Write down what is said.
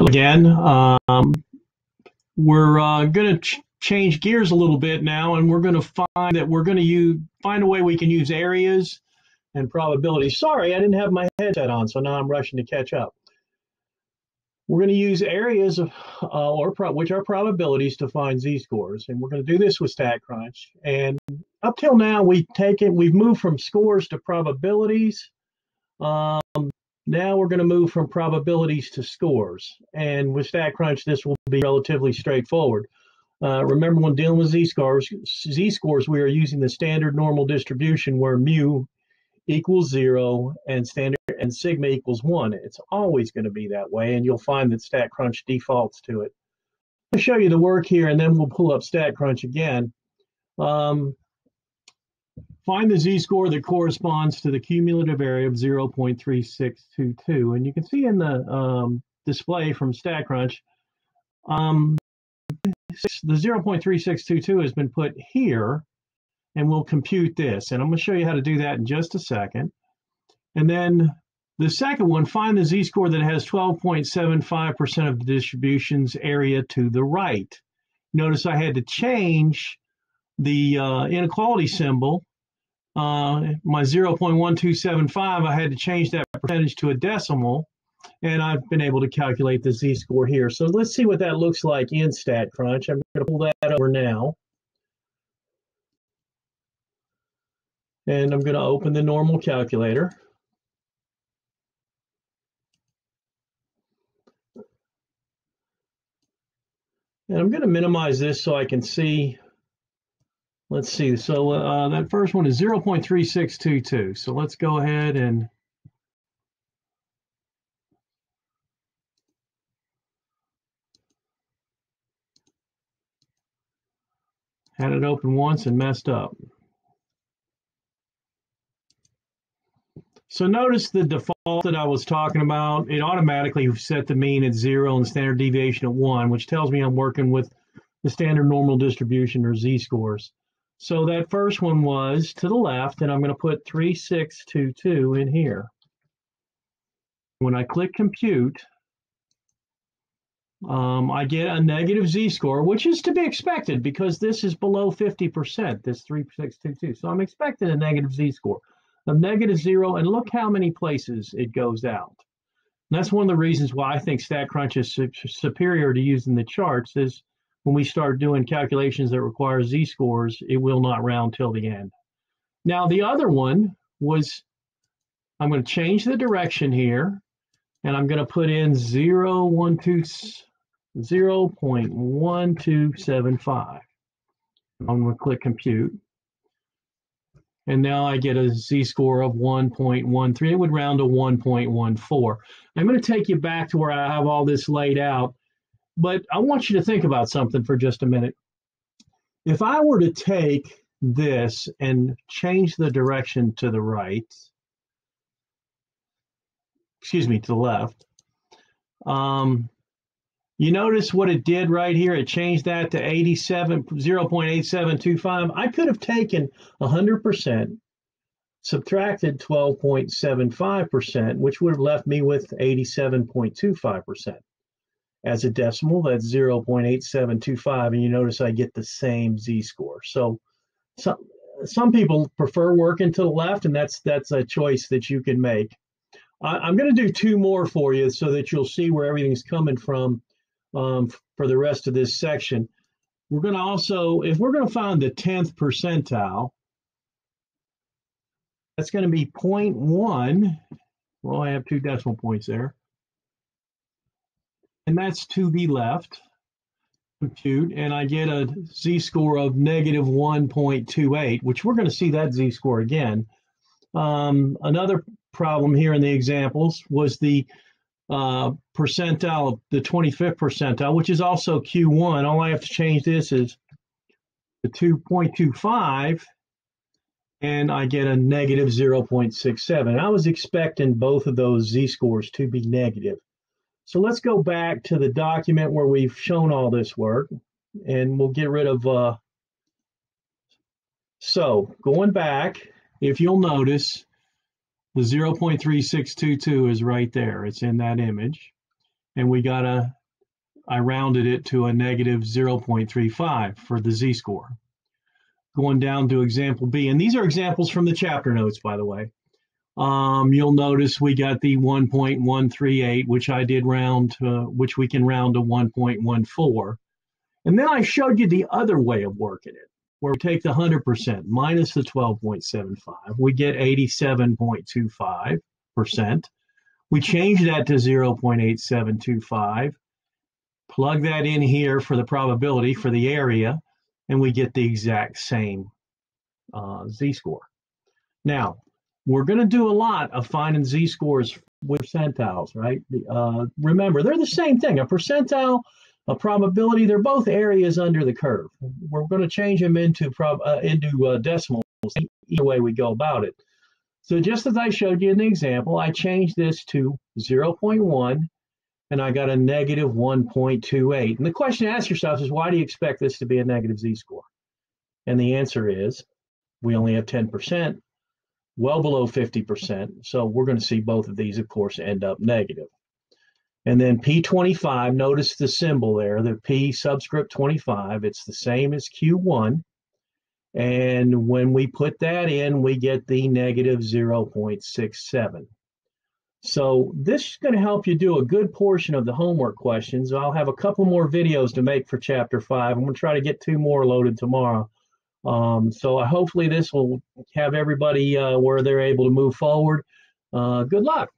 Again, we're going to change gears a little bit now, and we're going to find that we're going to find a way we can use areas and probabilities. Sorry, I didn't have my headset on, so now I'm rushing to catch up. We're going to use areas of, which are probabilities to find z-scores, and we're going to do this with StatCrunch. And up till now, we've moved from scores to probabilities. Now we're going to move from probabilities to scores. And with StatCrunch, this will be relatively straightforward. Remember, when dealing with z-scores, we are using the standard normal distribution where mu equals 0 and sigma equals 1. It's always going to be that way, and you'll find that StatCrunch defaults to it. I'll show you the work here, and then we'll pull up StatCrunch again. Find the z-score that corresponds to the cumulative area of 0.3622. And you can see in the display from StatCrunch, the 0.3622 has been put here, and we'll compute this. And I'm going to show you how to do that in just a second. And then the second one, find the z-score that has 12.75% of the distribution's area to the right. Notice I had to change the inequality symbol. My 0.1275, I had to change that percentage to a decimal, and I've been able to calculate the z-score here. So let's see what that looks like in StatCrunch. I'm going to pull that over now. And I'm going to open the normal calculator. And I'm going to minimize this so I can see. Let's see. So that first one is 0.3622. So let's go ahead and had it open once and messed up. So notice the default that I was talking about. It automatically set the mean at 0 and the standard deviation at 1, which tells me I'm working with the standard normal distribution, or z-scores. So that first one was to the left, and I'm going to put 3622 in here. When I click compute, I get a negative z-score, which is to be expected because this is below 50%, this 3622. So I'm expecting a negative z-score of -0, and look how many places it goes out. And that's one of the reasons why I think StatCrunch is superior to using the charts. Is when we start doing calculations that require z-scores, it will not round till the end. Now the other one was, I'm going to change the direction here, and I'm going to put in 0.1275. I'm going to click compute. And now I get a z-score of 1.13. It would round to 1.14. I'm going to take you back to where I have all this laid out, but I want you to think about something for just a minute. If I were to take this and change the direction to the right, excuse me, to the left, you notice what it did right here? It changed that to 0.8725. I could have taken 100%, subtracted 12.75%, which would have left me with 87.25%. As a decimal, that's 0.8725, and you notice I get the same z-score. So some people prefer working to the left, and that's a choice that you can make. I'm going to do two more for you so that you'll see where everything's coming from. For the rest of this section, we're going to also, if we're going to find the 10th percentile, that's going to be 0.1. Well, I have 2 decimal points there. And that's to the left. Compute, and I get a z-score of -1.28, which we're going to see that z-score again. Another problem here in the examples was the percentile, the 25th percentile, which is also Q1. All I have to change this is the 2.25, and I get a -0.67. I was expecting both of those z-scores to be negative. So let's go back to the document where we've shown all this work, and we'll get rid of, so going back, if you'll notice, the 0.3622 is right there. It's in that image. and I rounded it to a negative 0.35 for the z-score. Going down to example B, and these are examples from the chapter notes, by the way. You'll notice we got the 1.138, which I did round, which we can round to 1.14. And then I showed you the other way of working it, where we take the 100% minus the 12.75. We get 87.25%. We change that to 0.8725, plug that in here for the probability for the area, and we get the exact same z-score. Now, we're going to do a lot of finding z-scores with percentiles, right? Remember, they're the same thing. A percentile, a probability, they're both areas under the curve. We're going to change them into decimals either way we go about it. So just as I showed you in the example, I changed this to 0.1, and I got a negative 1.28. And the question to ask yourself is, why do you expect this to be a negative z-score? And the answer is, we only have 10%. Well below 50%, so we're going to see both of these, of course, end up negative. And then P25, notice the symbol there, the P subscript 25, it's the same as Q1. And when we put that in, we get the negative 0.67. So this is going to help you do a good portion of the homework questions. I'll have a couple more videos to make for Chapter 5. I'm going to try to get 2 more loaded tomorrow. So hopefully this will have everybody where they're able to move forward. Good luck.